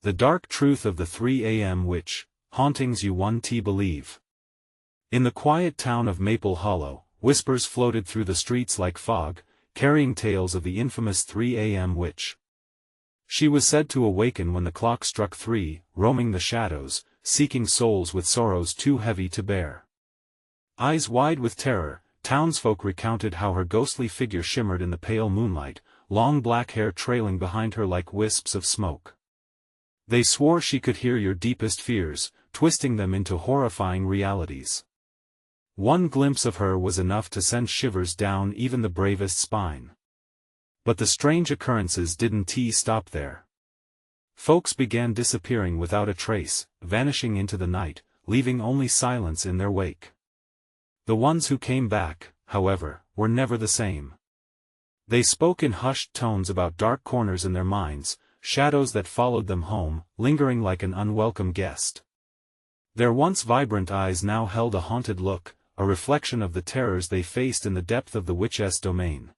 The Dark Truth of the 3 a.m. Witch, Hauntings You 1T Believe. In the quiet town of Maple Hollow, whispers floated through the streets like fog, carrying tales of the infamous 3 a.m. witch. She was said to awaken when the clock struck 3, roaming the shadows, seeking souls with sorrows too heavy to bear. Eyes wide with terror, townsfolk recounted how her ghostly figure shimmered in the pale moonlight, long black hair trailing behind her like wisps of smoke. They swore she could hear your deepest fears, twisting them into horrifying realities. One glimpse of her was enough to send shivers down even the bravest spine. But the strange occurrences didn't stop there. Folks began disappearing without a trace, vanishing into the night, leaving only silence in their wake. The ones who came back, however, were never the same. They spoke in hushed tones about dark corners in their minds, shadows that followed them home, lingering like an unwelcome guest. Their once vibrant eyes now held a haunted look, a reflection of the terrors they faced in the depth of the witch's domain.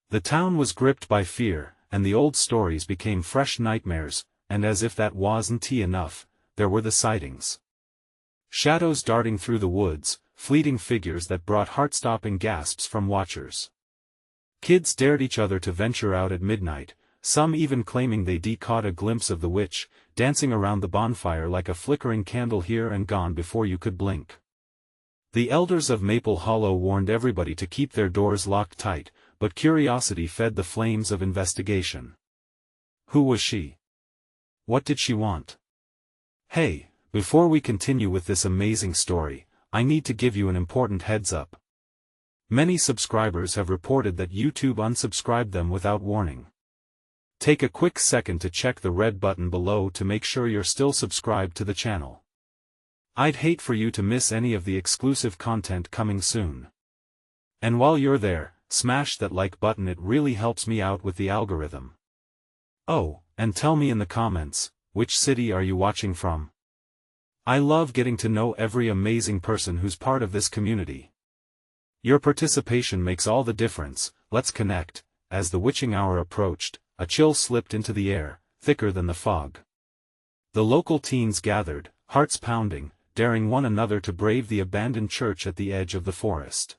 The town was gripped by fear, and the old stories became fresh nightmares, and as if that wasn't enough, there were the sightings. Shadows darting through the woods, fleeting figures that brought heart-stopping gasps from watchers. Kids dared each other to venture out at midnight, some even claiming they'd caught a glimpse of the witch, dancing around the bonfire like a flickering candle here and gone before you could blink. The elders of Maple Hollow warned everybody to keep their doors locked tight, but curiosity fed the flames of investigation. Who was she? What did she want? Hey, before we continue with this amazing story, I need to give you an important heads up. Many subscribers have reported that YouTube unsubscribed them without warning. Take a quick second to check the red button below to make sure you're still subscribed to the channel. I'd hate for you to miss any of the exclusive content coming soon. And while you're there, smash that like button, it really helps me out with the algorithm. Oh, and tell me in the comments, which city are you watching from? I love getting to know every amazing person who's part of this community. Your participation makes all the difference. Let's connect. As the witching hour approached, a chill slipped into the air, thicker than the fog. The local teens gathered, hearts pounding, daring one another to brave the abandoned church at the edge of the forest.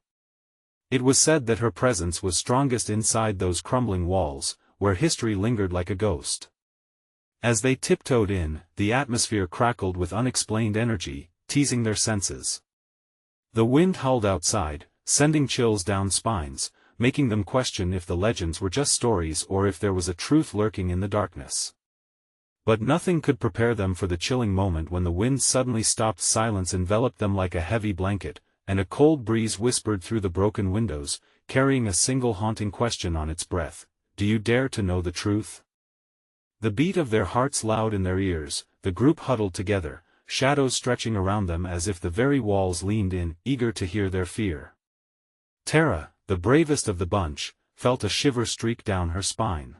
It was said that her presence was strongest inside those crumbling walls, where history lingered like a ghost. As they tiptoed in, the atmosphere crackled with unexplained energy, teasing their senses. The wind howled outside, sending chills down spines, making them question if the legends were just stories or if there was a truth lurking in the darkness. But nothing could prepare them for the chilling moment when the wind suddenly stopped. Silence enveloped them like a heavy blanket, and a cold breeze whispered through the broken windows, carrying a single haunting question on its breath. Do you dare to know the truth? The beat of their hearts loud in their ears, the group huddled together, shadows stretching around them as if the very walls leaned in, eager to hear their fear. Tara, the bravest of the bunch, felt a shiver streak down her spine.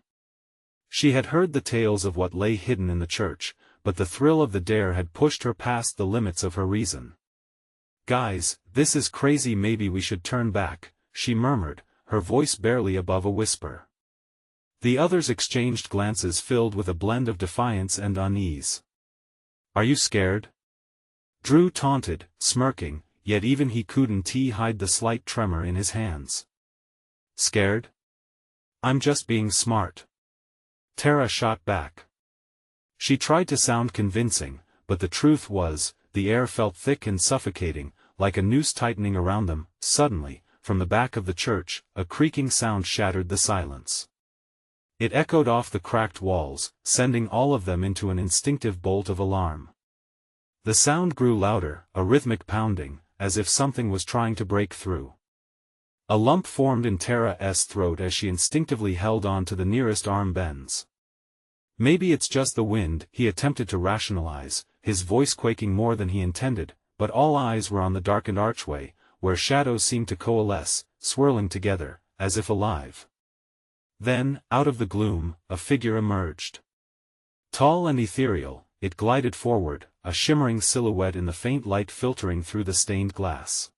She had heard the tales of what lay hidden in the church, but the thrill of the dare had pushed her past the limits of her reason. Guys, this is crazy, maybe we should turn back, she murmured, her voice barely above a whisper. The others exchanged glances filled with a blend of defiance and unease. Are you scared? Drew taunted, smirking, yet even he couldn't hide the slight tremor in his hands. Scared? I'm just being smart. Tara shot back. She tried to sound convincing, but the truth was, the air felt thick and suffocating, like a noose tightening around them. Suddenly, from the back of the church, a creaking sound shattered the silence. It echoed off the cracked walls, sending all of them into an instinctive bolt of alarm. The sound grew louder, a rhythmic pounding, as if something was trying to break through. A lump formed in Tara's throat as she instinctively held on to the nearest arm bends. Maybe it's just the wind, he attempted to rationalize, his voice quaking more than he intended, but all eyes were on the darkened archway, where shadows seemed to coalesce, swirling together, as if alive. Then, out of the gloom, a figure emerged. Tall and ethereal, it glided forward, a shimmering silhouette in the faint light filtering through the stained glass.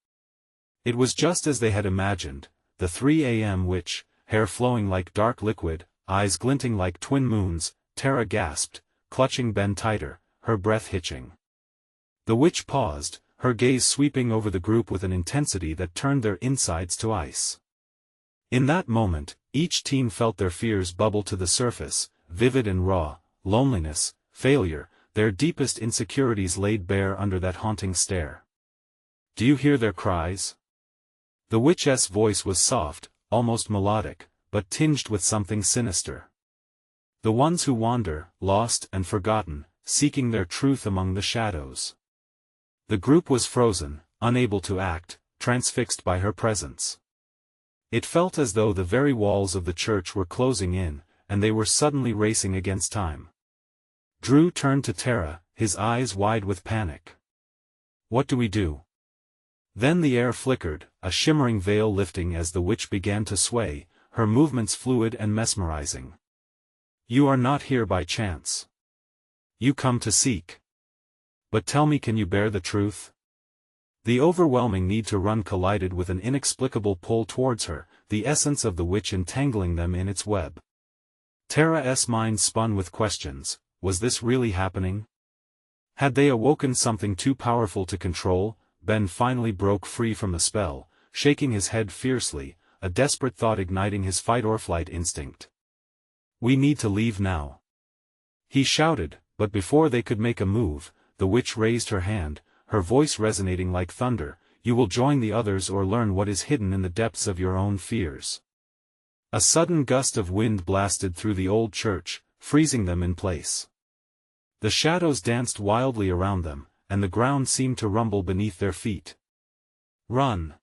It was just as they had imagined, the 3 a.m. witch, hair flowing like dark liquid, eyes glinting like twin moons. Tara gasped, clutching Ben tighter, her breath hitching. The witch paused, her gaze sweeping over the group with an intensity that turned their insides to ice. In that moment, each teen felt their fears bubble to the surface, vivid and raw: loneliness, failure, their deepest insecurities laid bare under that haunting stare. "Do you hear their cries?" The witch's voice was soft, almost melodic, but tinged with something sinister. "The ones who wander, lost and forgotten, seeking their truth among the shadows." The group was frozen, unable to act, transfixed by her presence. It felt as though the very walls of the church were closing in, and they were suddenly racing against time. Drew turned to Tara, his eyes wide with panic. "What do we do?" Then the air flickered, a shimmering veil lifting as the witch began to sway, her movements fluid and mesmerizing. "You are not here by chance. You come to seek. But tell me, can you bear the truth?" The overwhelming need to run collided with an inexplicable pull towards her, the essence of the witch entangling them in its web. Tara's mind spun with questions. Was this really happening? Had they awoken something too powerful to control? Ben finally broke free from the spell, shaking his head fiercely, a desperate thought igniting his fight-or-flight instinct. "We need to leave now," he shouted, but before they could make a move, the witch raised her hand, her voice resonating like thunder. "You will join the others or learn what is hidden in the depths of your own fears." A sudden gust of wind blasted through the old church, freezing them in place. The shadows danced wildly around them, and the ground seemed to rumble beneath their feet. "Run!"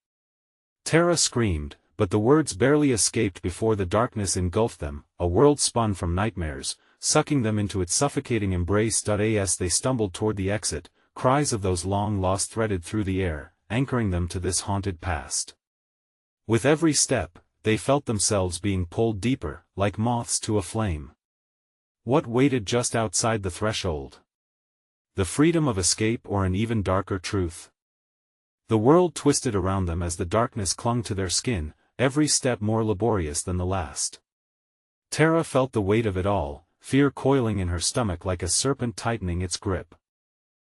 Tara screamed, but the words barely escaped before the darkness engulfed them, a world spun from nightmares, sucking them into its suffocating embrace. As they stumbled toward the exit, cries of those long lost threaded through the air, anchoring them to this haunted past. With every step, they felt themselves being pulled deeper, like moths to a flame. What waited just outside the threshold? The freedom of escape or an even darker truth? The world twisted around them as the darkness clung to their skin, every step more laborious than the last. Tara felt the weight of it all, fear coiling in her stomach like a serpent tightening its grip.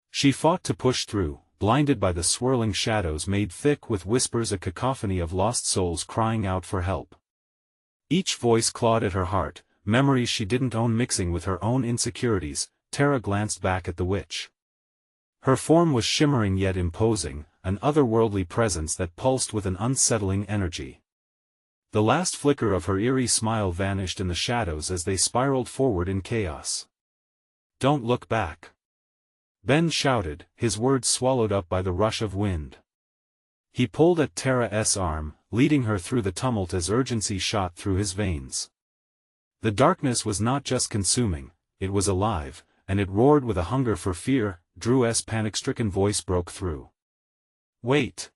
She fought to push through, blinded by the swirling shadows made thick with whispers, a cacophony of lost souls crying out for help. Each voice clawed at her heart, memories she didn't own mixing with her own insecurities. Tara glanced back at the witch. Her form was shimmering yet imposing, an otherworldly presence that pulsed with an unsettling energy. The last flicker of her eerie smile vanished in the shadows as they spiraled forward in chaos. "Don't look back!" Ben shouted, his words swallowed up by the rush of wind. He pulled at Tara's arm, leading her through the tumult as urgency shot through his veins. The darkness was not just consuming, it was alive, and it roared with a hunger for fear. Drew's panic-stricken voice broke through. "Wait!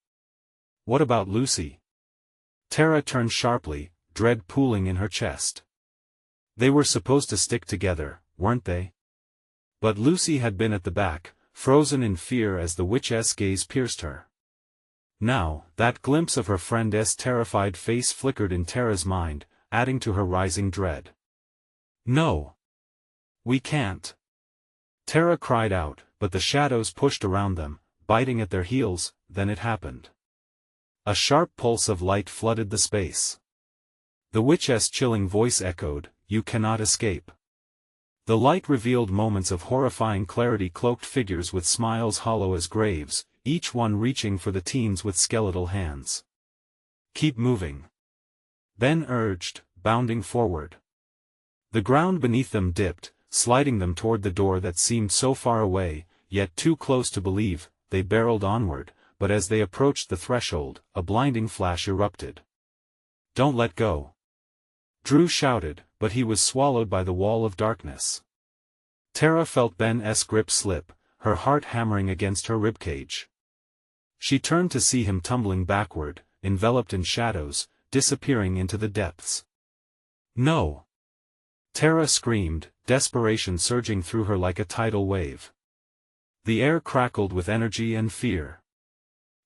What about Lucy?" Tara turned sharply, dread pooling in her chest. They were supposed to stick together, weren't they? But Lucy had been at the back, frozen in fear as the witch's gaze pierced her. Now, that glimpse of her friend's terrified face flickered in Tara's mind, adding to her rising dread. "No! We can't!" Tara cried out, but the shadows pushed around them, biting at their heels. Then it happened. A sharp pulse of light flooded the space. The witch's chilling voice echoed, "You cannot escape." The light revealed moments of horrifying clarity, cloaked figures with smiles hollow as graves, each one reaching for the teens with skeletal hands. "Keep moving," Ben urged, bounding forward. The ground beneath them dipped, sliding them toward the door that seemed so far away, yet too close to believe. They barreled onward, but as they approached the threshold, a blinding flash erupted. "Don't let go!" Drew shouted, but he was swallowed by the wall of darkness. Tara felt Ben's grip slip, her heart hammering against her ribcage. She turned to see him tumbling backward, enveloped in shadows, disappearing into the depths. "No!" Tara screamed, desperation surging through her like a tidal wave. The air crackled with energy and fear.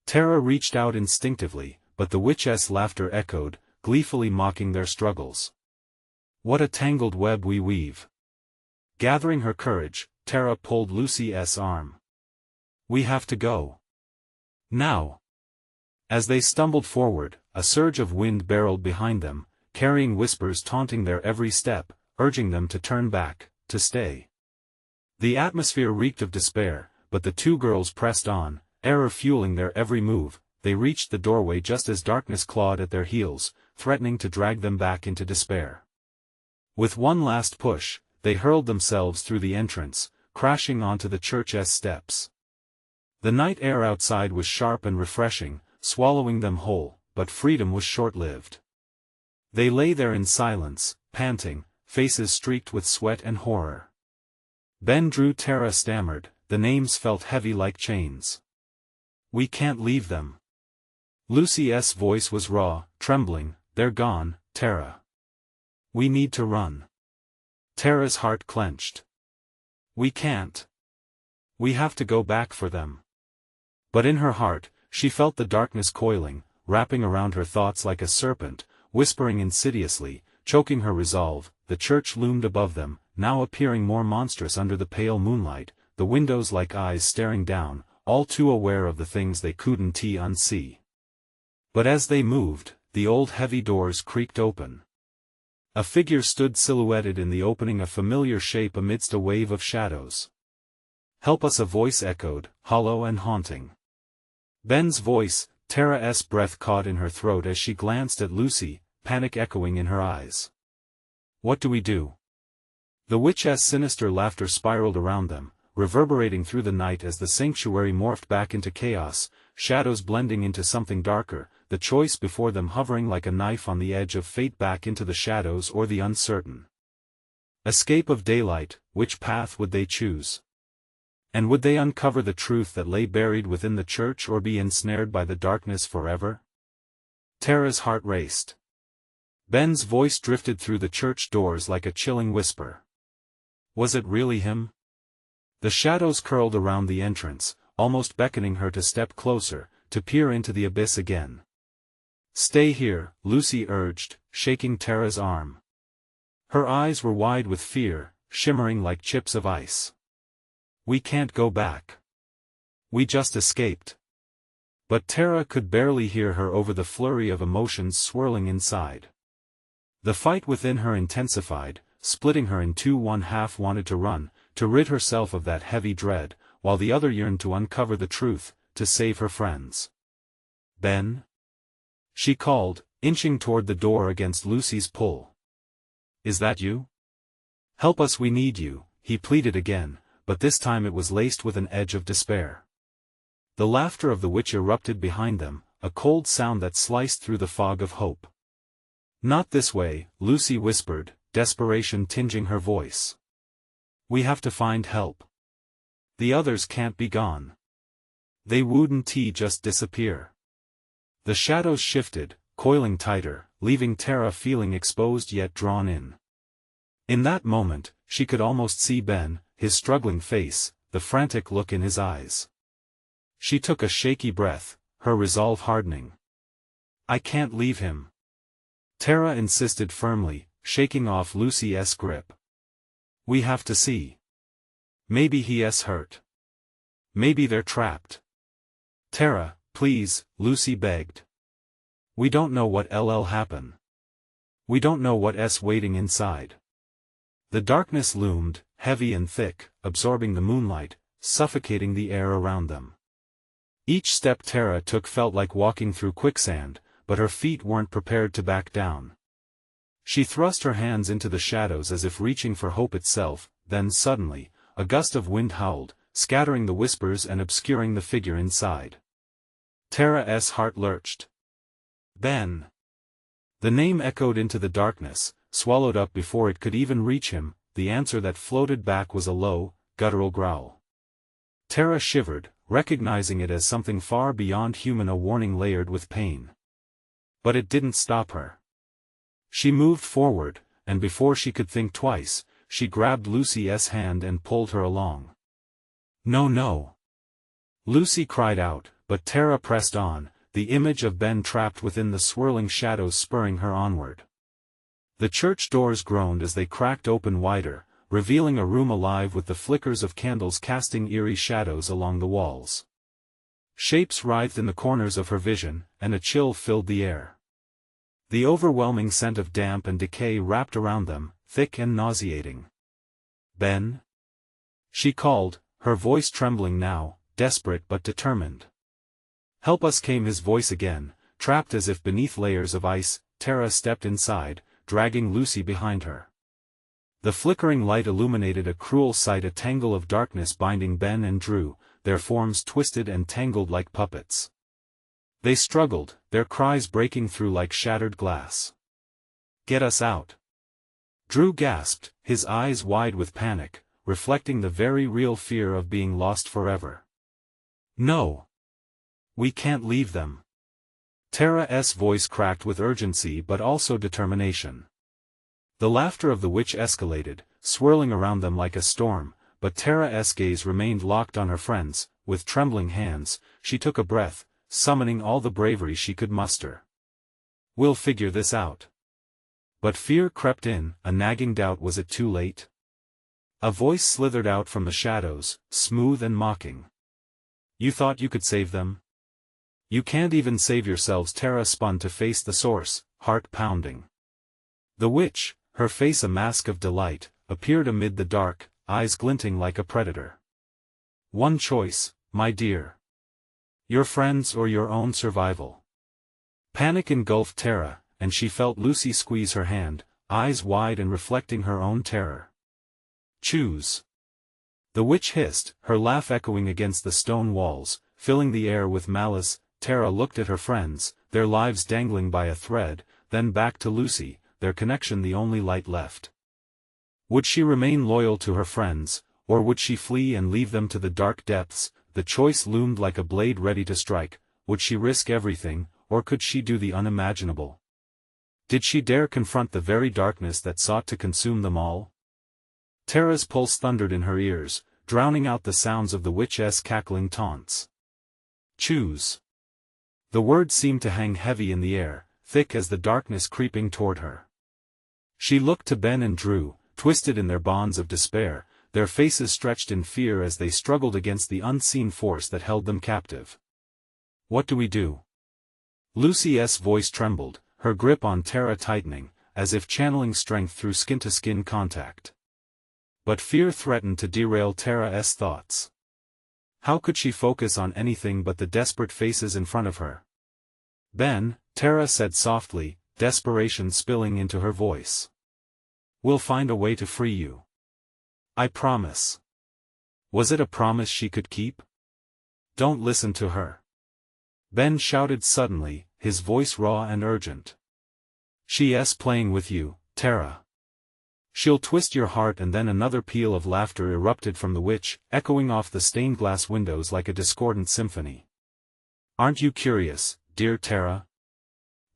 Tara reached out instinctively, but the witch's laughter echoed, gleefully mocking their struggles. "What a tangled web we weave! Gathering her courage, Tara pulled Lucy's arm. "We have to go. Now." As they stumbled forward, a surge of wind barreled behind them, carrying whispers taunting their every step, urging them to turn back, to stay. The atmosphere reeked of despair, but the two girls pressed on, error fueling their every move. They reached the doorway just as darkness clawed at their heels, threatening to drag them back into despair. With one last push, they hurled themselves through the entrance, crashing onto the church's steps. The night air outside was sharp and refreshing, swallowing them whole, but freedom was short-lived. They lay there in silence, panting, faces streaked with sweat and horror. Ben drew. Tara stammered, the names felt heavy like chains. "We can't leave them." Lucy's voice was raw, trembling. "They're gone, Tara. We need to run." Tara's heart clenched. "We can't. We have to go back for them." But in her heart, she felt the darkness coiling, wrapping around her thoughts like a serpent, whispering insidiously, choking her resolve. The church loomed above them, now appearing more monstrous under the pale moonlight, the windows like eyes staring down, all too aware of the things they couldn't unsee. But as they moved, the old heavy doors creaked open. A figure stood silhouetted in the opening, a familiar shape amidst a wave of shadows. "Help us," a voice echoed, hollow and haunting. Ben's voice. Tara's breath caught in her throat as she glanced at Lucy, panic echoing in her eyes. "What do we do?" The witch's sinister laughter spiraled around them, reverberating through the night as the sanctuary morphed back into chaos, shadows blending into something darker, the choice before them hovering like a knife on the edge of fate, back into the shadows or the uncertain escape of daylight. Which path would they choose? And would they uncover the truth that lay buried within the church, or be ensnared by the darkness forever? Tara's heart raced. Ben's voice drifted through the church doors like a chilling whisper. Was it really him? The shadows curled around the entrance, almost beckoning her to step closer, to peer into the abyss again. "Stay here," Lucy urged, shaking Tara's arm. Her eyes were wide with fear, shimmering like chips of ice. "We can't go back. We just escaped." But Tara could barely hear her over the flurry of emotions swirling inside. The fight within her intensified, splitting her in two. One half wanted to run, to rid herself of that heavy dread, while the other yearned to uncover the truth, to save her friends. "Ben?" she called, inching toward the door against Lucy's pull. "Is that you? Help us, we need you," he pleaded again, but this time it was laced with an edge of despair. The laughter of the witch erupted behind them, a cold sound that sliced through the fog of hope. "Not this way," Lucy whispered, desperation tinging her voice. "We have to find help. The others can't be gone. They wouldn't just disappear." The shadows shifted, coiling tighter, leaving Tara feeling exposed yet drawn in. In that moment, she could almost see Ben, his struggling face, the frantic look in his eyes. She took a shaky breath, her resolve hardening. "I can't leave him," Tara insisted firmly, shaking off Lucy's grip. "We have to see. Maybe he's hurt. Maybe they're trapped." "Tara, please," Lucy begged. "We don't know what'll happen. We don't know what's waiting inside." The darkness loomed, heavy and thick, absorbing the moonlight, suffocating the air around them. Each step Tara took felt like walking through quicksand, but her feet weren't prepared to back down. She thrust her hands into the shadows as if reaching for hope itself, then suddenly, a gust of wind howled, scattering the whispers and obscuring the figure inside. Tara's heart lurched. "Ben!" The name echoed into the darkness, swallowed up before it could even reach him. The answer that floated back was a low, guttural growl. Tara shivered, recognizing it as something far beyond human, a warning layered with pain. But it didn't stop her. She moved forward, and before she could think twice, she grabbed Lucy's hand and pulled her along. "No, no!" Lucy cried out, but Tara pressed on, the image of Ben trapped within the swirling shadows spurring her onward. The church doors groaned as they cracked open wider, revealing a room alive with the flickers of candles casting eerie shadows along the walls. Shapes writhed in the corners of her vision, and a chill filled the air. The overwhelming scent of damp and decay wrapped around them, thick and nauseating. "Ben?" she called, her voice trembling now, desperate but determined. "Help us," came his voice again, trapped as if beneath layers of ice. Tara stepped inside, dragging Lucy behind her. The flickering light illuminated a cruel sight, a tangle of darkness binding Ben and Drew, their forms twisted and tangled like puppets. They struggled, their cries breaking through like shattered glass. "Get us out!" Drew gasped, his eyes wide with panic, reflecting the very real fear of being lost forever. "No! We can't leave them." Tara's voice cracked with urgency but also determination. The laughter of the witch escalated, swirling around them like a storm, but Tara's gaze remained locked on her friends. With trembling hands, she took a breath, summoning all the bravery she could muster. "We'll figure this out." But fear crept in, a nagging doubt: was it too late? A voice slithered out from the shadows, smooth and mocking. "You thought you could save them? You can't even save yourselves." Tara spun to face the source, heart pounding. The witch, her face a mask of delight, appeared amid the dark, eyes glinting like a predator. "One choice, my dear. Your friends or your own survival." Panic engulfed Tara, and she felt Lucy squeeze her hand, eyes wide and reflecting her own terror. "Choose." The witch hissed, her laugh echoing against the stone walls, filling the air with malice. Tara looked at her friends, their lives dangling by a thread, then back to Lucy, their connection the only light left. Would she remain loyal to her friends, or would she flee and leave them to the dark depths? The choice loomed like a blade ready to strike. Would she risk everything, or could she do the unimaginable? Did she dare confront the very darkness that sought to consume them all? Tara's pulse thundered in her ears, drowning out the sounds of the witch's cackling taunts. "Choose." The word seemed to hang heavy in the air, thick as the darkness creeping toward her. She looked to Ben and Drew, twisted in their bonds of despair, their faces stretched in fear as they struggled against the unseen force that held them captive. "What do we do?" Lucy's voice trembled, her grip on Tara tightening, as if channeling strength through skin-to-skin contact. But fear threatened to derail Tara's thoughts. How could she focus on anything but the desperate faces in front of her? "Ben," Tara said softly, desperation spilling into her voice. "We'll find a way to free you. I promise." Was it a promise she could keep? "Don't listen to her," Ben shouted suddenly, his voice raw and urgent. "She's playing with you, Tara. She'll twist your heart." And then another peal of laughter erupted from the witch, echoing off the stained glass windows like a discordant symphony. "Aren't you curious, dear Tara?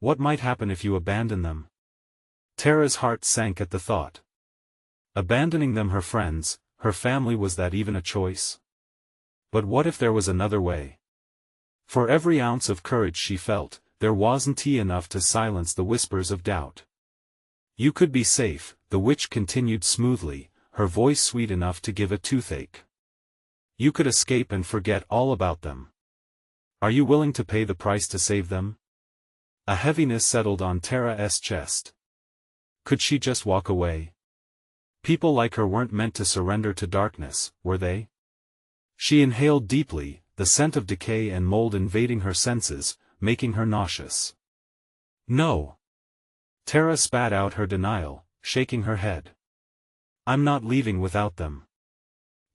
What might happen if you abandon them?" Tara's heart sank at the thought. Abandoning them, her friends, her family, was that even a choice? But what if there was another way? For every ounce of courage she felt, there wasn't enough to silence the whispers of doubt. "You could be safe," the witch continued smoothly, her voice sweet enough to give a toothache. "You could escape and forget all about them. Are you willing to pay the price to save them?" A heaviness settled on Tara's chest. Could she just walk away? People like her weren't meant to surrender to darkness, were they? She inhaled deeply, the scent of decay and mold invading her senses, making her nauseous. "No." Tara spat out her denial, shaking her head. "I'm not leaving without them."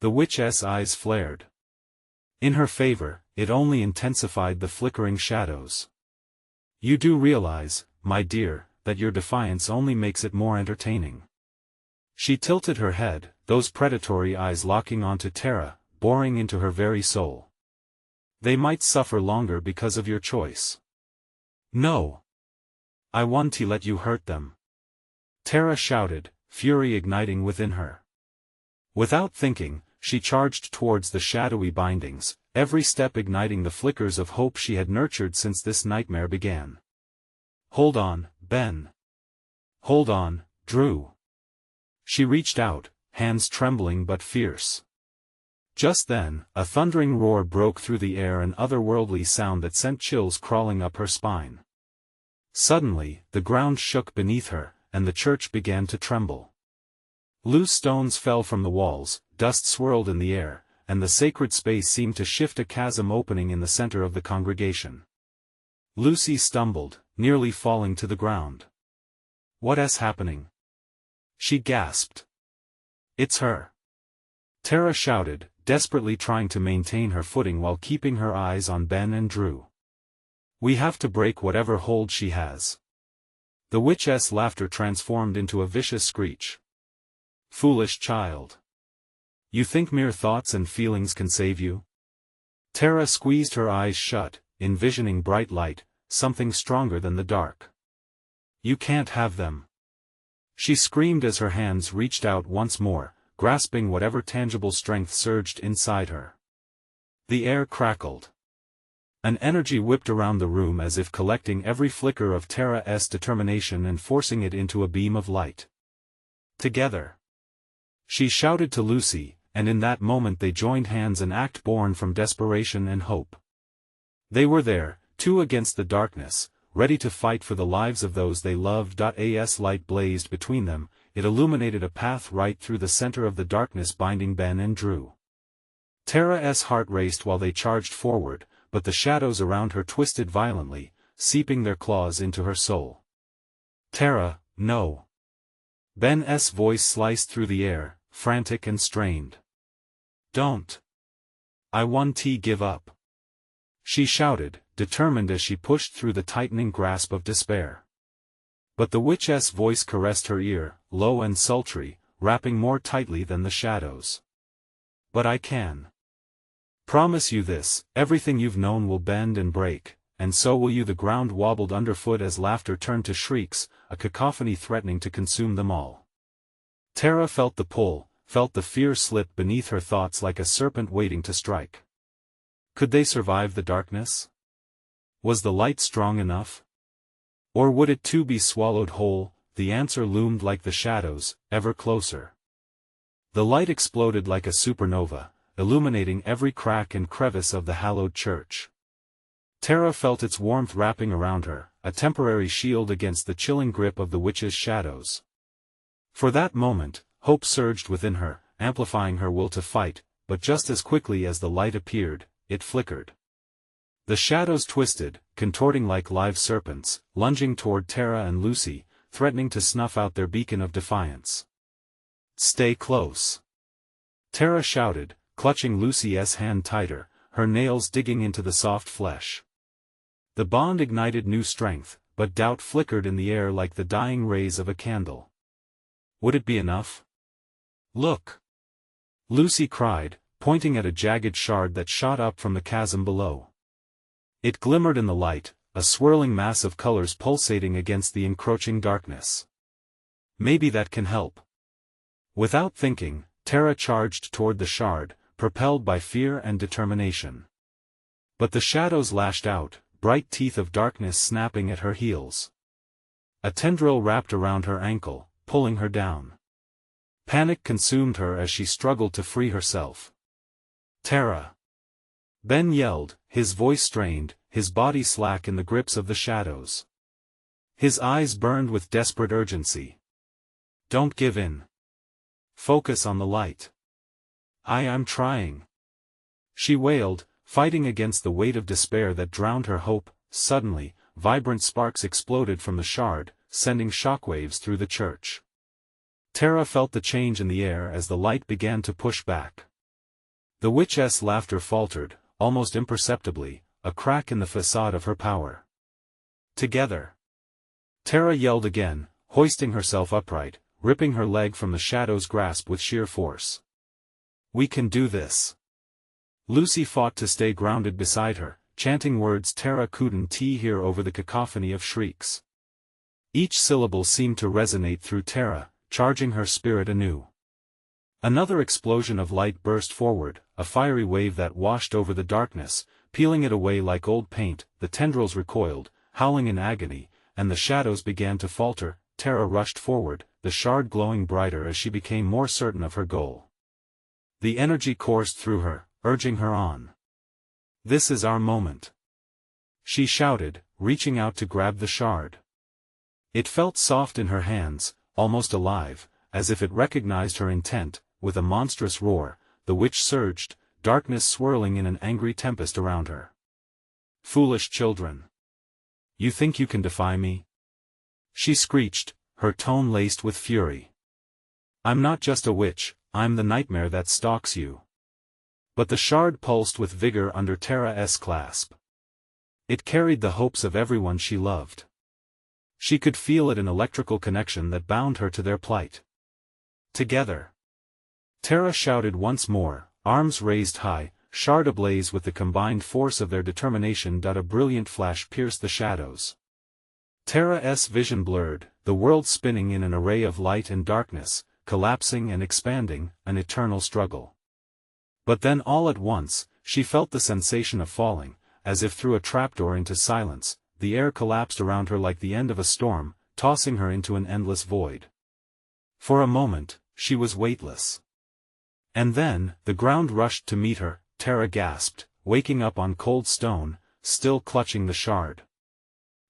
The witch's eyes flared. In her favor, it only intensified the flickering shadows. "You do realize, my dear, that your defiance only makes it more entertaining." She tilted her head, those predatory eyes locking onto Tara, boring into her very soul. "They might suffer longer because of your choice." "No. I want to let you hurt them," Tara shouted, fury igniting within her. Without thinking, she charged towards the shadowy bindings, every step igniting the flickers of hope she had nurtured since this nightmare began. "Hold on, Ben. Hold on, Drew." She reached out, hands trembling but fierce. Just then, a thundering roar broke through the air, an otherworldly sound that sent chills crawling up her spine. Suddenly, the ground shook beneath her, and the church began to tremble. Loose stones fell from the walls, dust swirled in the air, and the sacred space seemed to shift, a chasm opening in the center of the congregation. Lucy stumbled, nearly falling to the ground. "What's happening?" she gasped. "It's her!" Tara shouted, desperately trying to maintain her footing while keeping her eyes on Ben and Drew. "We have to break whatever hold she has." The witch's laughter transformed into a vicious screech. "Foolish child. You think mere thoughts and feelings can save you?" Tara squeezed her eyes shut, envisioning bright light, something stronger than the dark. "You can't have them!" she screamed as her hands reached out once more, grasping whatever tangible strength surged inside her. The air crackled. An energy whipped around the room as if collecting every flicker of Tara's determination and forcing it into a beam of light. "Together!" she shouted to Lucy, and in that moment they joined hands, an act born from desperation and hope. They were there, two against the darkness, ready to fight for the lives of those they loved. As light blazed between them, it illuminated a path right through the center of the darkness, binding Ben and Drew. Tara's heart raced while they charged forward, but the shadows around her twisted violently, seeping their claws into her soul. "Tara, no!" Ben's voice sliced through the air, frantic and strained. "Don't! I won't give up!" she shouted, determined as she pushed through the tightening grasp of despair. But the witch's voice caressed her ear, low and sultry, wrapping more tightly than the shadows. "But I can promise you this: everything you've known will bend and break, and so will you." The ground wobbled underfoot as laughter turned to shrieks, a cacophony threatening to consume them all. Tara felt the pull, felt the fear slip beneath her thoughts like a serpent waiting to strike. Could they survive the darkness? Was the light strong enough? Or would it too be swallowed whole? The answer loomed like the shadows, ever closer. The light exploded like a supernova, illuminating every crack and crevice of the hallowed church. Tara felt its warmth wrapping around her, a temporary shield against the chilling grip of the witch's shadows. For that moment, hope surged within her, amplifying her will to fight, but just as quickly as the light appeared, it flickered. The shadows twisted, contorting like live serpents, lunging toward Tara and Lucy, threatening to snuff out their beacon of defiance. "Stay close!" Tara shouted, clutching Lucy's hand tighter, her nails digging into the soft flesh. The bond ignited new strength, but doubt flickered in the air like the dying rays of a candle. Would it be enough? "Look!" Lucy cried, pointing at a jagged shard that shot up from the chasm below. It glimmered in the light, a swirling mass of colors pulsating against the encroaching darkness. "Maybe that can help." Without thinking, Tara charged toward the shard, propelled by fear and determination. But the shadows lashed out, bright teeth of darkness snapping at her heels. A tendril wrapped around her ankle, pulling her down. Panic consumed her as she struggled to free herself. "Tara!" Ben yelled, his voice strained, his body slack in the grips of the shadows. His eyes burned with desperate urgency. "Don't give in. Focus on the light." I'm trying," she wailed, fighting against the weight of despair that drowned her hope. Suddenly, vibrant sparks exploded from the shard, sending shockwaves through the church. Tara felt the change in the air as the light began to push back. The witch's laughter faltered, almost imperceptibly, a crack in the facade of her power. "Together!" Tara yelled again, hoisting herself upright, ripping her leg from the shadow's grasp with sheer force. "We can do this!" Lucy fought to stay grounded beside her, chanting words Tara couldn't hear over the cacophony of shrieks. Each syllable seemed to resonate through Tara, charging her spirit anew. Another explosion of light burst forward, a fiery wave that washed over the darkness, peeling it away like old paint. The tendrils recoiled, howling in agony, and the shadows began to falter. Tara rushed forward, the shard glowing brighter as she became more certain of her goal. The energy coursed through her, urging her on. "This is our moment," she shouted, reaching out to grab the shard. It felt soft in her hands, almost alive, as if it recognized her intent. With a monstrous roar, the witch surged, darkness swirling in an angry tempest around her. "Foolish children! You think you can defy me?" she screeched, her tone laced with fury. "I'm not just a witch, I'm the nightmare that stalks you." But the shard pulsed with vigor under Tara's clasp. It carried the hopes of everyone she loved. She could feel it, an electrical connection that bound her to their plight. "Together!" Tara shouted once more, arms raised high, shard ablaze with the combined force of their determination. A brilliant flash pierced the shadows. Tara's vision blurred, the world spinning in an array of light and darkness, collapsing and expanding, an eternal struggle. But then all at once, she felt the sensation of falling, as if through a trapdoor into silence. The air collapsed around her like the end of a storm, tossing her into an endless void. For a moment, she was weightless. And then, the ground rushed to meet her. Tara gasped, waking up on cold stone, still clutching the shard.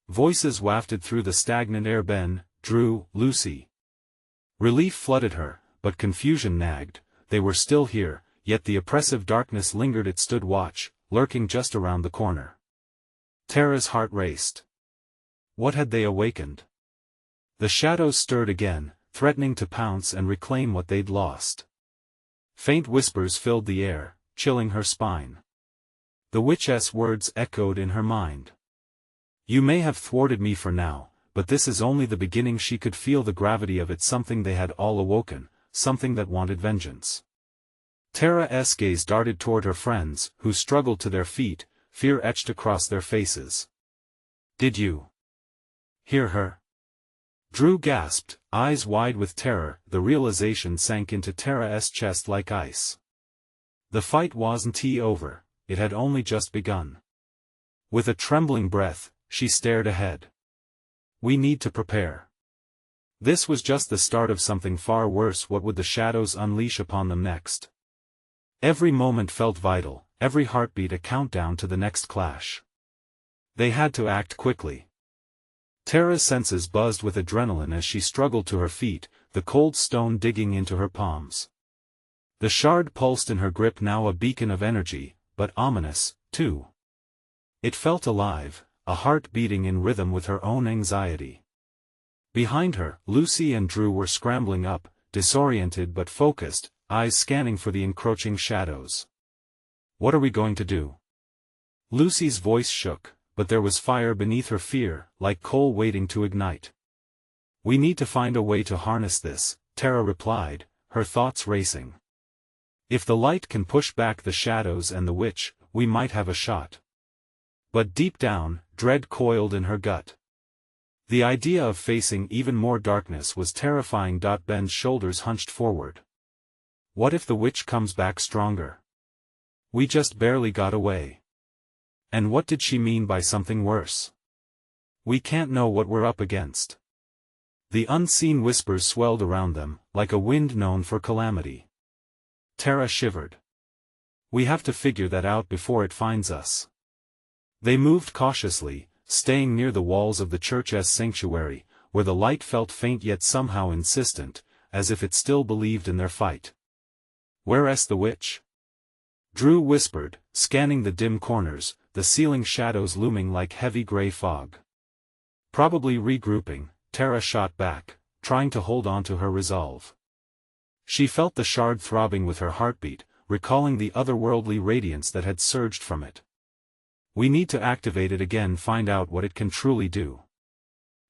Voices wafted through the stagnant air. "Ben, Drew, Lucy." Relief flooded her, but confusion nagged. They were still here, yet the oppressive darkness lingered. It stood watch, lurking just around the corner. Tara's heart raced. What had they awakened? The shadows stirred again, threatening to pounce and reclaim what they'd lost. Faint whispers filled the air, chilling her spine. The witch's words echoed in her mind. "You may have thwarted me for now, but this is only the beginning." She could feel the gravity of it, something they had all awoken, something that wanted vengeance. Tara's gaze darted toward her friends, who struggled to their feet, fear etched across their faces. "Did you hear her?" Drew gasped, eyes wide with terror. The realization sank into Tara's chest like ice. The fight wasn't over, it had only just begun. With a trembling breath, she stared ahead. "We need to prepare. This was just the start of something far worse. What would the shadows unleash upon them next?" Every moment felt vital, every heartbeat a countdown to the next clash. They had to act quickly. Tara's senses buzzed with adrenaline as she struggled to her feet, the cold stone digging into her palms. The shard pulsed in her grip, now a beacon of energy, but ominous, too. It felt alive, a heart beating in rhythm with her own anxiety. Behind her, Lucy and Drew were scrambling up, disoriented but focused, eyes scanning for the encroaching shadows. "What are we going to do?" Lucy's voice shook, but there was fire beneath her fear, like coal waiting to ignite. "We need to find a way to harness this," Tara replied, her thoughts racing. "If the light can push back the shadows and the witch, we might have a shot." But deep down, dread coiled in her gut. The idea of facing even more darkness was terrifying. Ben's shoulders hunched forward. What if the witch comes back stronger? We just barely got away. And what did she mean by something worse? We can't know what we're up against. The unseen whispers swelled around them, like a wind known for calamity. Tara shivered. We have to figure that out before it finds us. They moved cautiously, staying near the walls of the church's sanctuary, where the light felt faint yet somehow insistent, as if it still believed in their fight. "Where's the witch?" Drew whispered, scanning the dim corners, the ceiling shadows looming like heavy gray fog. "Probably regrouping," Tara shot back, trying to hold on to her resolve. She felt the shard throbbing with her heartbeat, recalling the otherworldly radiance that had surged from it. "We need to activate it again, find out what it can truly do."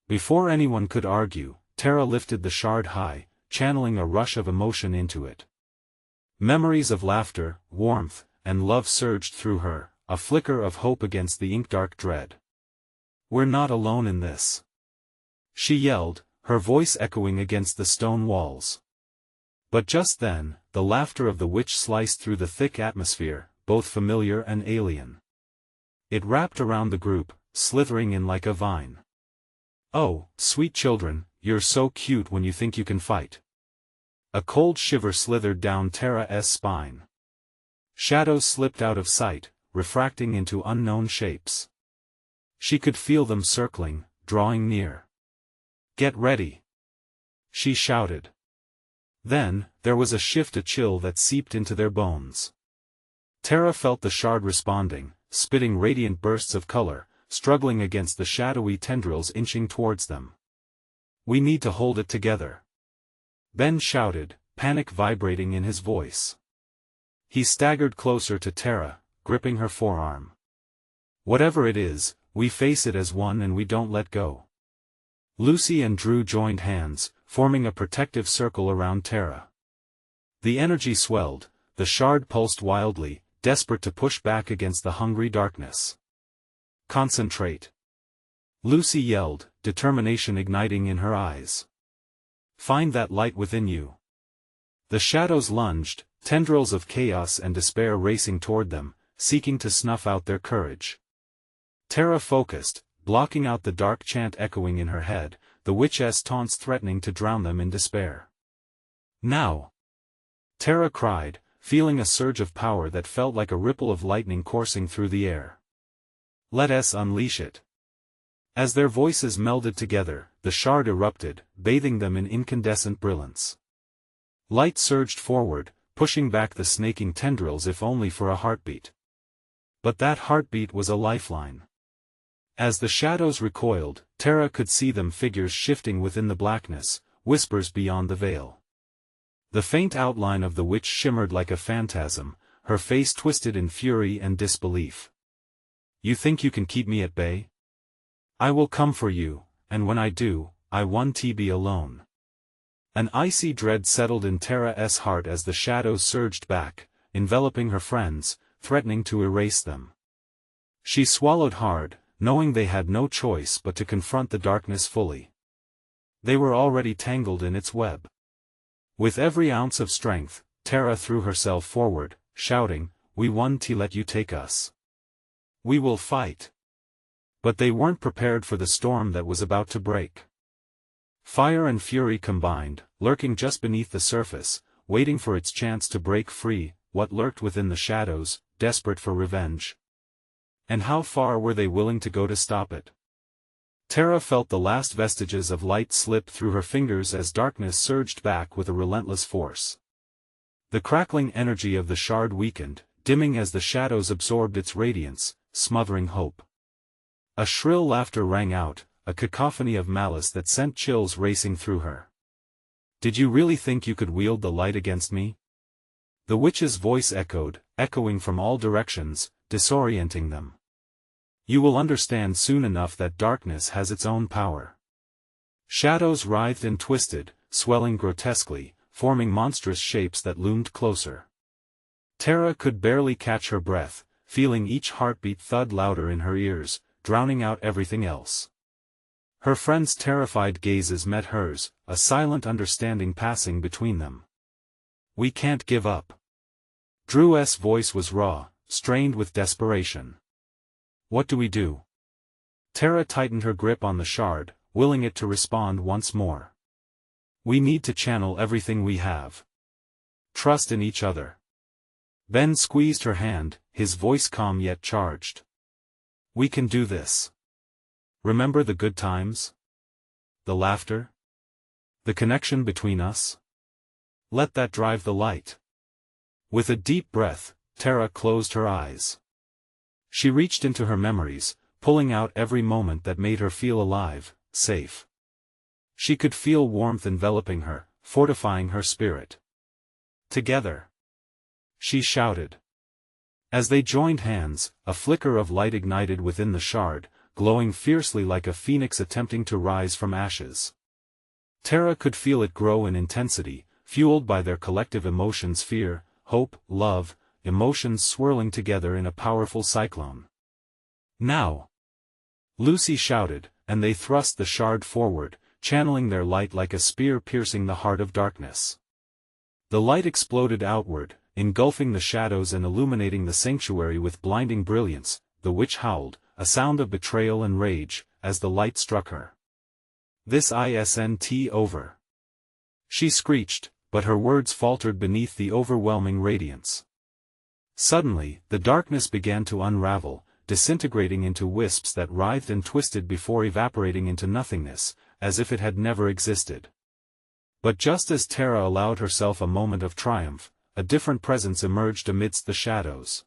Before anyone could argue, Tara lifted the shard high, channeling a rush of emotion into it. Memories of laughter, warmth, and love surged through her, a flicker of hope against the ink-dark dread. "We're not alone in this," she yelled, her voice echoing against the stone walls. But just then, the laughter of the witch sliced through the thick atmosphere, both familiar and alien. It wrapped around the group, slithering in like a vine. "Oh, sweet children, you're so cute when you think you can fight." A cold shiver slithered down Tara's spine. Shadows slipped out of sight, refracting into unknown shapes. She could feel them circling, drawing near. "Get ready!" she shouted. Then, there was a chill that seeped into their bones. Tara felt the shard responding, spitting radiant bursts of color, struggling against the shadowy tendrils inching towards them. "We need to hold it together," Ben shouted, panic vibrating in his voice. He staggered closer to Tara, gripping her forearm. "Whatever it is, we face it as one and we don't let go." Lucy and Drew joined hands, forming a protective circle around Tara. The energy swelled, the shard pulsed wildly, desperate to push back against the hungry darkness. "Concentrate!" Lucy yelled, determination igniting in her eyes. "Find that light within you." The shadows lunged, tendrils of chaos and despair racing toward them, seeking to snuff out their courage. Tara focused, blocking out the dark chant echoing in her head, the witch's taunts threatening to drown them in despair. "Now!" Tara cried, feeling a surge of power that felt like a ripple of lightning coursing through the air. "Let us unleash it." As their voices melded together, the shard erupted, bathing them in incandescent brilliance. Light surged forward, pushing back the snaking tendrils if only for a heartbeat. But that heartbeat was a lifeline. As the shadows recoiled, Tara could see them figures shifting within the blackness, whispers beyond the veil. The faint outline of the witch shimmered like a phantasm, her face twisted in fury and disbelief. "You think you can keep me at bay? I will come for you, and when I do, I won't be alone." An icy dread settled in Tara's heart as the shadows surged back, enveloping her friends, threatening to erase them. She swallowed hard, knowing they had no choice but to confront the darkness fully. They were already tangled in its web. With every ounce of strength, Tara threw herself forward, shouting, "We won't let you take us. We will fight." But they weren't prepared for the storm that was about to break. Fire and fury combined, lurking just beneath the surface, waiting for its chance to break free, what lurked within the shadows, desperate for revenge. And how far were they willing to go to stop it? Tara felt the last vestiges of light slip through her fingers as darkness surged back with a relentless force. The crackling energy of the shard weakened, dimming as the shadows absorbed its radiance, smothering hope. A shrill laughter rang out, a cacophony of malice that sent chills racing through her. "Did you really think you could wield the light against me?" The witch's voice echoing from all directions, disorienting them. "You will understand soon enough that darkness has its own power." Shadows writhed and twisted, swelling grotesquely, forming monstrous shapes that loomed closer. Tara could barely catch her breath, feeling each heartbeat thud louder in her ears, drowning out everything else. Her friend's terrified gazes met hers, a silent understanding passing between them. "We can't give up." Drew's voice was raw, strained with desperation. "What do we do?" Tara tightened her grip on the shard, willing it to respond once more. "We need to channel everything we have. Trust in each other." Ben squeezed her hand, his voice calm yet charged. "We can do this. Remember the good times? The laughter? The connection between us? Let that drive the light." With a deep breath, Tara closed her eyes. She reached into her memories, pulling out every moment that made her feel alive, safe. She could feel warmth enveloping her, fortifying her spirit. "Together!" she shouted. As they joined hands, a flicker of light ignited within the shard, glowing fiercely like a phoenix attempting to rise from ashes. Tara could feel it grow in intensity, fueled by their collective emotions: fear, hope, love, emotions swirling together in a powerful cyclone. "Now!" Lucy shouted, and they thrust the shard forward, channeling their light like a spear piercing the heart of darkness. The light exploded outward, engulfing the shadows and illuminating the sanctuary with blinding brilliance. The witch howled, a sound of betrayal and rage, as the light struck her. This isn't over. She screeched, but her words faltered beneath the overwhelming radiance. Suddenly, the darkness began to unravel, disintegrating into wisps that writhed and twisted before evaporating into nothingness, as if it had never existed. But just as Tara allowed herself a moment of triumph, a different presence emerged amidst the shadows.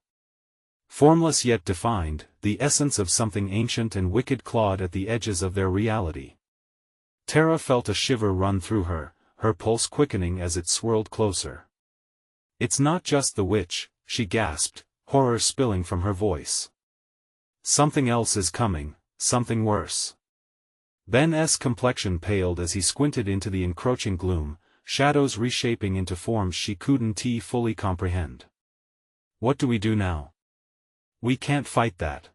Formless yet defined, the essence of something ancient and wicked clawed at the edges of their reality. Tara felt a shiver run through her, her pulse quickening as it swirled closer. "It's not just the witch," she gasped, horror spilling from her voice. "Something else is coming, something worse." Ben's complexion paled as he squinted into the encroaching gloom, shadows reshaping into forms she couldn't fully comprehend. "What do we do now? We can't fight that."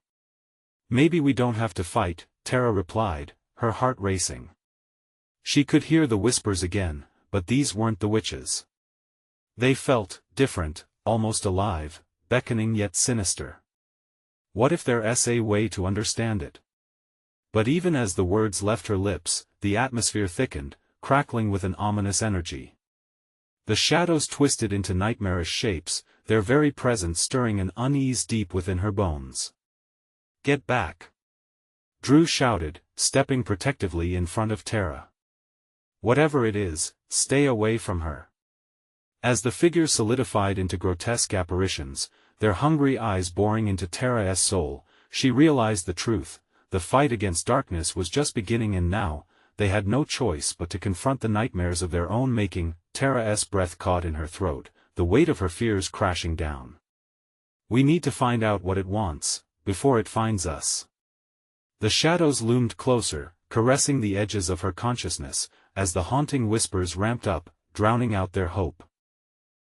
"Maybe we don't have to fight," Tara replied, her heart racing. She could hear the whispers again, but these weren't the witches. They felt different, almost alive, beckoning yet sinister. What if there's a way to understand it? But even as the words left her lips, the atmosphere thickened, crackling with an ominous energy. The shadows twisted into nightmarish shapes, their very presence stirring an unease deep within her bones. "Get back!" Drew shouted, stepping protectively in front of Tara. "Whatever it is, stay away from her." As the figures solidified into grotesque apparitions, their hungry eyes boring into Tara's soul, she realized the truth: the fight against darkness was just beginning, and now, they had no choice but to confront the nightmares of their own making. Tara's breath caught in her throat, the weight of her fears crashing down. "We need to find out what it wants, before it finds us." The shadows loomed closer, caressing the edges of her consciousness, as the haunting whispers ramped up, drowning out their hope.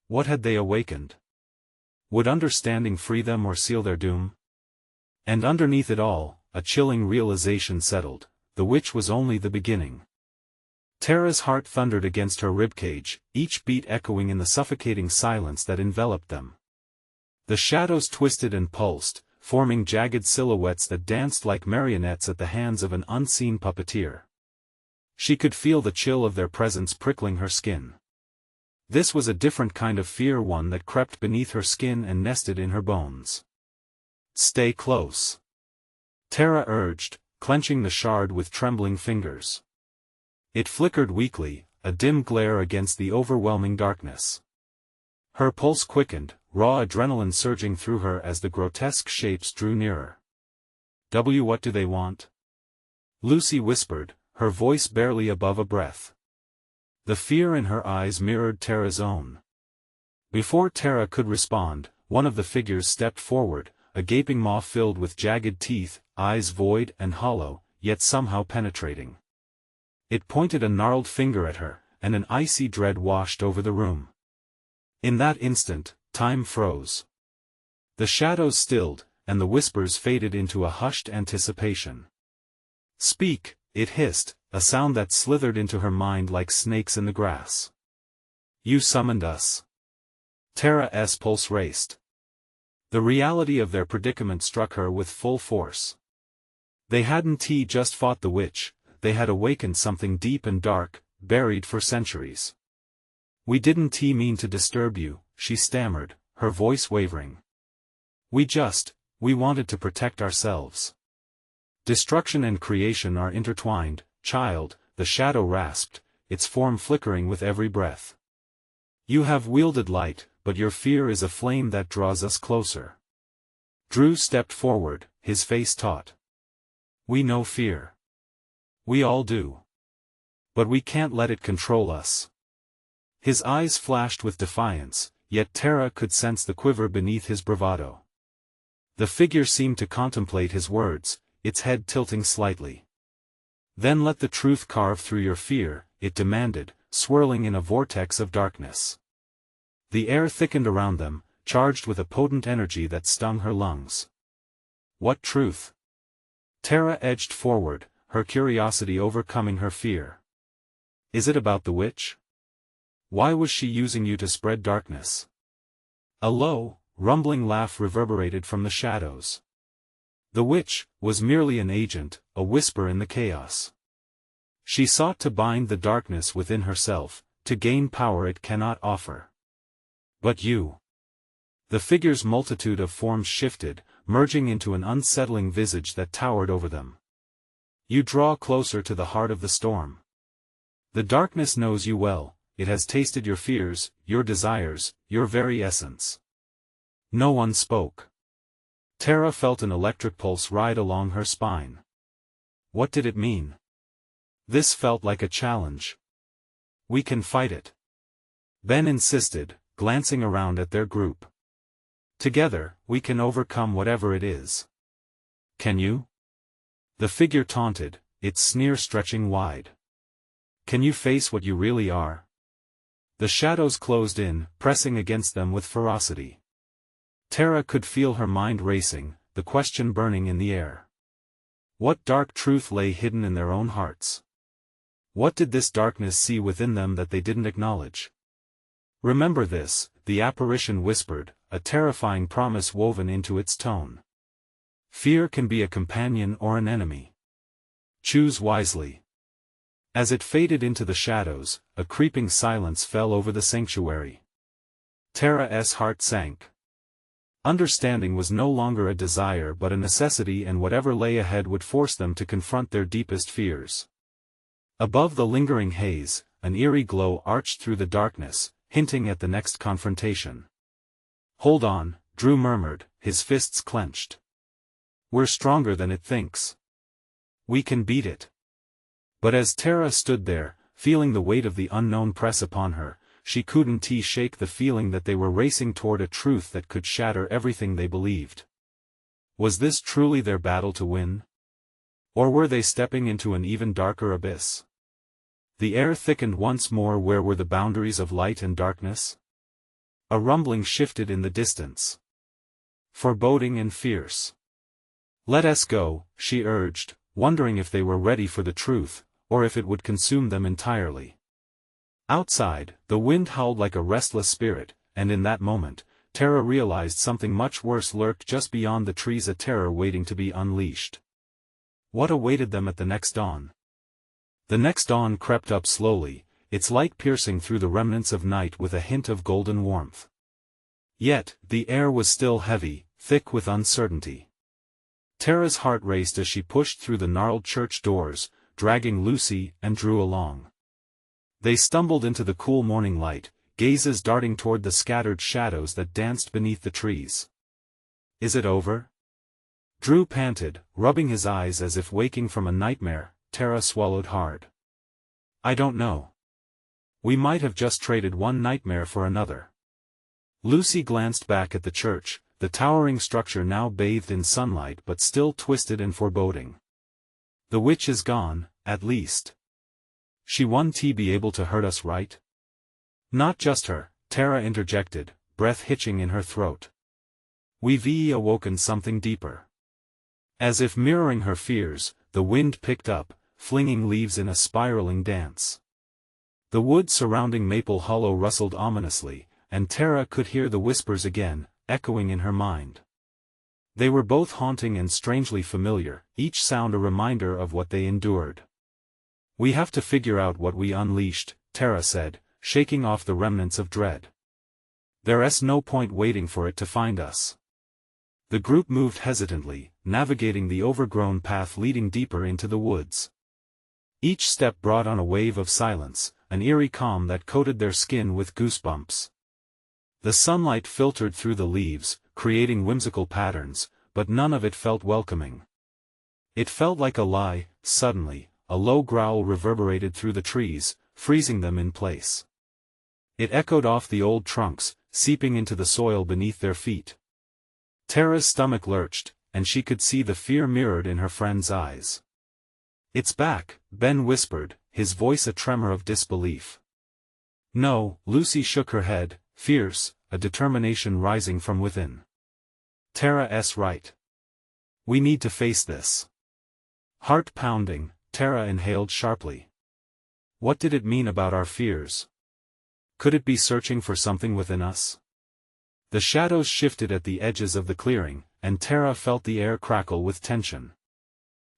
What had they awakened? Would understanding free them or seal their doom? And underneath it all, a chilling realization settled: the witch was only the beginning. Tara's heart thundered against her ribcage, each beat echoing in the suffocating silence that enveloped them. The shadows twisted and pulsed, forming jagged silhouettes that danced like marionettes at the hands of an unseen puppeteer. She could feel the chill of their presence prickling her skin. This was a different kind of fear, one that crept beneath her skin and nested in her bones. "Stay close," Tara urged, clenching the shard with trembling fingers. It flickered weakly, a dim glare against the overwhelming darkness. Her pulse quickened, raw adrenaline surging through her as the grotesque shapes drew nearer. What do they want?" Lucy whispered, her voice barely above a breath. The fear in her eyes mirrored Tara's own. Before Tara could respond, one of the figures stepped forward, a gaping maw filled with jagged teeth, eyes void and hollow, yet somehow penetrating. It pointed a gnarled finger at her, and an icy dread washed over the room. In that instant, time froze. The shadows stilled, and the whispers faded into a hushed anticipation. "Speak," it hissed, a sound that slithered into her mind like snakes in the grass. "You summoned us." Tara's pulse raced. The reality of their predicament struck her with full force. They hadn't just fought the witch, they had awakened something deep and dark, buried for centuries. "We didn't mean to disturb you," she stammered, her voice wavering. We wanted to protect ourselves." "Destruction and creation are intertwined, child," the shadow rasped, its form flickering with every breath. "You have wielded light, but your fear is a flame that draws us closer." Drew stepped forward, his face taut. "We know fear. We all do. But we can't let it control us." His eyes flashed with defiance, yet Tara could sense the quiver beneath his bravado. The figure seemed to contemplate his words, its head tilting slightly. "Then let the truth carve through your fear," it demanded, swirling in a vortex of darkness. The air thickened around them, charged with a potent energy that stung her lungs. "What truth?" Tara edged forward, her curiosity overcoming her fear. "Is it about the witch? Why was she using you to spread darkness?" A low, rumbling laugh reverberated from the shadows. "The witch was merely an agent, a whisper in the chaos. She sought to bind the darkness within herself, to gain power it cannot offer. But you. The figure's multitude of forms shifted, merging into an unsettling visage that towered over them. You draw closer to the heart of the storm. The darkness knows you well, it has tasted your fears, your desires, your very essence. No one spoke. Tara felt an electric pulse ride along her spine. What did it mean? This felt like a challenge. We can fight it. Ben insisted, glancing around at their group. Together, we can overcome whatever it is. Can you? The figure taunted, its sneer stretching wide. Can you face what you really are? The shadows closed in, pressing against them with ferocity. Tara could feel her mind racing, the question burning in the air. What dark truth lay hidden in their own hearts? What did this darkness see within them that they didn't acknowledge? Remember this, the apparition whispered, a terrifying promise woven into its tone. Fear can be a companion or an enemy. Choose wisely. As it faded into the shadows, a creeping silence fell over the sanctuary. Tara's heart sank. Understanding was no longer a desire but a necessity, and whatever lay ahead would force them to confront their deepest fears. Above the lingering haze, an eerie glow arched through the darkness, hinting at the next confrontation. Hold on, Drew murmured, his fists clenched. We're stronger than it thinks. We can beat it. But as Tara stood there, feeling the weight of the unknown press upon her, she couldn't shake the feeling that they were racing toward a truth that could shatter everything they believed. Was this truly their battle to win? Or were they stepping into an even darker abyss? The air thickened once more. Where were the boundaries of light and darkness? A rumbling shifted in the distance. Foreboding and fierce. Let us go, she urged, wondering if they were ready for the truth, or if it would consume them entirely. Outside, the wind howled like a restless spirit, and in that moment, Tara realized something much worse lurked just beyond the trees, a terror waiting to be unleashed. What awaited them at the next dawn? The next dawn crept up slowly, its light piercing through the remnants of night with a hint of golden warmth. Yet, the air was still heavy, thick with uncertainty. Tara's heart raced as she pushed through the gnarled church doors, dragging Lucy and Drew along. They stumbled into the cool morning light, gazes darting toward the scattered shadows that danced beneath the trees. Is it over? Drew panted, rubbing his eyes as if waking from a nightmare. Tara swallowed hard. I don't know. We might have just traded one nightmare for another. Lucy glanced back at the church, the towering structure now bathed in sunlight but still twisted and foreboding. The witch is gone, at least. She won't be able to hurt us, right? Not just her, Tara interjected, breath hitching in her throat. We've awoken something deeper. As if mirroring her fears, the wind picked up, flinging leaves in a spiraling dance. The wood surrounding Maple Hollow rustled ominously, and Tara could hear the whispers again, echoing in her mind. They were both haunting and strangely familiar, each sound a reminder of what they endured. We have to figure out what we unleashed, Tara said, shaking off the remnants of dread. There's no point waiting for it to find us. The group moved hesitantly, navigating the overgrown path leading deeper into the woods. Each step brought on a wave of silence, an eerie calm that coated their skin with goosebumps. The sunlight filtered through the leaves, creating whimsical patterns, but none of it felt welcoming. It felt like a lie. Suddenly, a low growl reverberated through the trees, freezing them in place. It echoed off the old trunks, seeping into the soil beneath their feet. Tara's stomach lurched, and she could see the fear mirrored in her friend's eyes. It's back, Ben whispered, his voice a tremor of disbelief. No, Lucy shook her head, fierce, a determination rising from within. Tara's right. We need to face this. Heart pounding, Tara inhaled sharply. What did it mean about our fears? Could it be searching for something within us? The shadows shifted at the edges of the clearing, and Tara felt the air crackle with tension.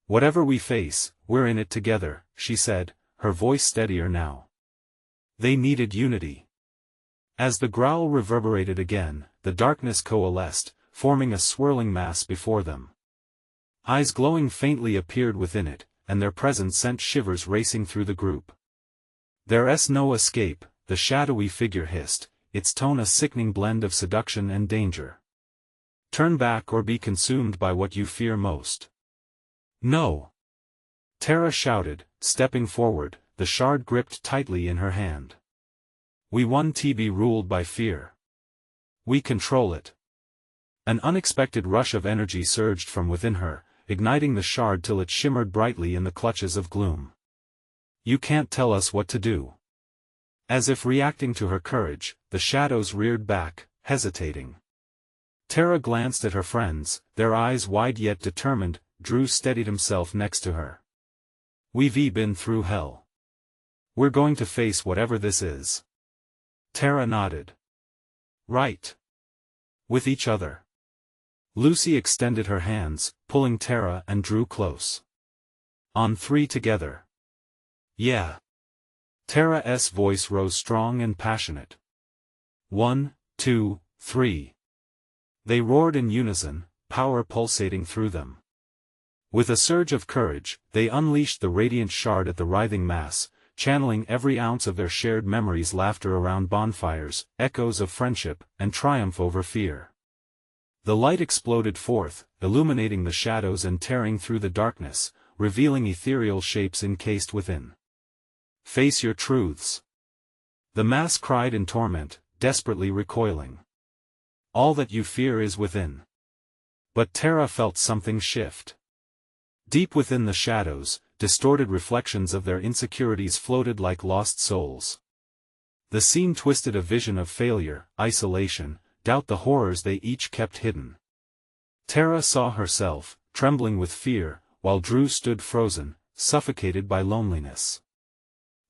Whatever we face, we're in it together, she said, her voice steadier now. They needed unity. As the growl reverberated again, the darkness coalesced, forming a swirling mass before them. Eyes glowing faintly appeared within it, and their presence sent shivers racing through the group. "There's no escape," the shadowy figure hissed, its tone a sickening blend of seduction and danger. "Turn back or be consumed by what you fear most." "No!" Tara shouted, stepping forward, the shard gripped tightly in her hand. "We won't be ruled by fear. We control it." An unexpected rush of energy surged from within her, igniting the shard till it shimmered brightly in the clutches of gloom. "You can't tell us what to do." As if reacting to her courage, the shadows reared back, hesitating. Tara glanced at her friends, their eyes wide yet determined. Drew steadied himself next to her. "We've been through hell. We're going to face whatever this is." Tara nodded. "Right. With each other." Lucy extended her hands, pulling Tara and Drew close. "On three together." "Yeah." Tara's voice rose strong and passionate. 1, 2, 3. They roared in unison, power pulsating through them. With a surge of courage, they unleashed the radiant shard at the writhing mass, channeling every ounce of their shared memories, laughter around bonfires, echoes of friendship, and triumph over fear. The light exploded forth, illuminating the shadows and tearing through the darkness, revealing ethereal shapes encased within. "Face your truths." The mass cried in torment, desperately recoiling. "All that you fear is within." But Tara felt something shift. Deep within the shadows, distorted reflections of their insecurities floated like lost souls. The scene twisted a vision of failure, isolation, doubt, the horrors they each kept hidden. Tara saw herself, trembling with fear, while Drew stood frozen, suffocated by loneliness.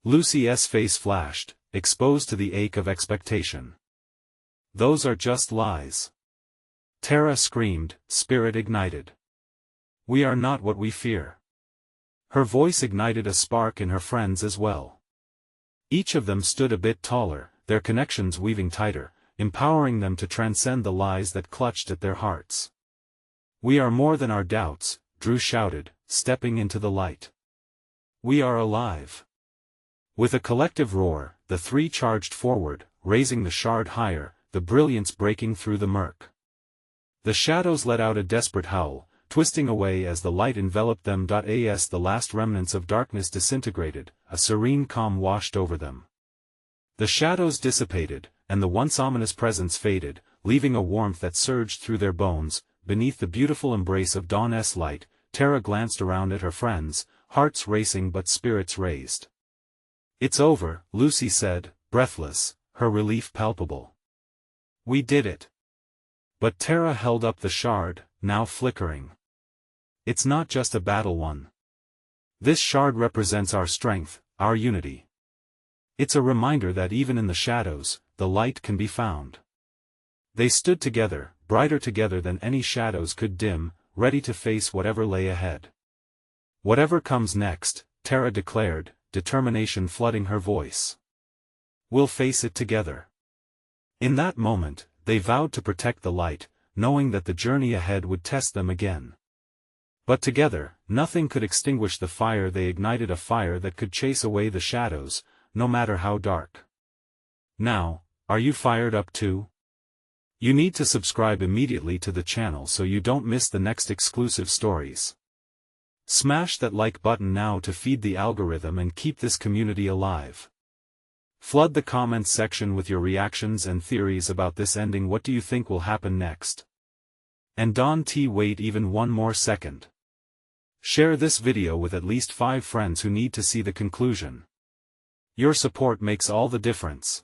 Lucy's face flashed, exposed to the ache of expectation. "Those are just lies." Tara screamed, spirit ignited. "We are not what we fear." Her voice ignited a spark in her friends as well. Each of them stood a bit taller, their connections weaving tighter, empowering them to transcend the lies that clutched at their hearts. "We are more than our doubts," Drew shouted, stepping into the light. "We are alive." With a collective roar, the three charged forward, raising the shard higher, the brilliance breaking through the murk. The shadows let out a desperate howl, twisting away as the light enveloped them. As the last remnants of darkness disintegrated, a serene calm washed over them. The shadows dissipated, and the once ominous presence faded, leaving a warmth that surged through their bones. Beneath the beautiful embrace of dawn's light, Tara glanced around at her friends, hearts racing but spirits raised. "It's over," Lucy said, breathless, her relief palpable. "We did it." But Tara held up the shard, now flickering. "It's not just a battle won. This shard represents our strength, our unity. It's a reminder that even in the shadows, the light can be found." They stood together, brighter together than any shadows could dim, ready to face whatever lay ahead. "Whatever comes next," Tara declared, determination flooding her voice. "We'll face it together." In that moment, they vowed to protect the light, knowing that the journey ahead would test them again. But together, nothing could extinguish the fire they ignited, a fire that could chase away the shadows, no matter how dark. Now, are you fired up too? You need to subscribe immediately to the channel so you don't miss the next exclusive stories. Smash that like button now to feed the algorithm and keep this community alive. Flood the comments section with your reactions and theories about this ending. What do you think will happen next? And wait even one more second. Share this video with at least 5 friends who need to see the conclusion. Your support makes all the difference.